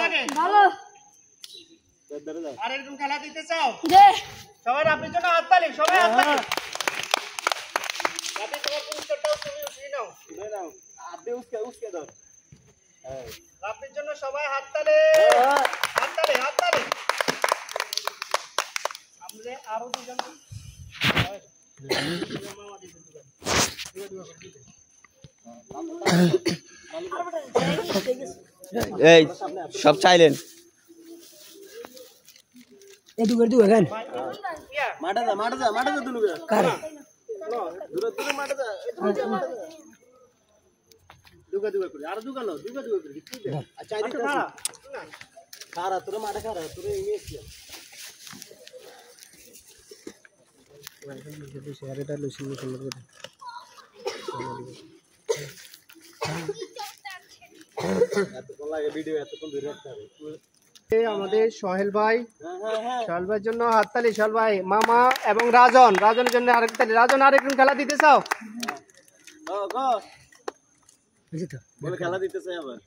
লাগে? ভালো। আর এরকম খেলা দিতে চাও? জি। সবাই রাব্বির জন্য হাততালি, সবাই হাততালি। রাব্বি তোমার পুরস্কারটাও তুমি উঠিয়ে নাও। উসকে ধর। রাব্বির জন্য সবাই হাততালি। হাততালি, হাততালি। আমরা আরো দুজন এই সব চাইলেন এদিকে এখান মাঠে যা দুলু কারে দূরে মাঠে যা দুগা করে আর দুগা করে কি দে আচ্ছা আইদি খারা তোর মাঠে খারা তোর ইংলিশ শেয়ারটা লুসি সুন্দর করে আমাদের সোহেল ভাই, সোহেল ভাইয়ের জন্য হাততালি। সোহেল ভাই, মামা এবং রাজনের জন্য আরেক তালি। রাজন আরেকজন খেলা দিতে চাও? খেলা দিতে চাই আবার।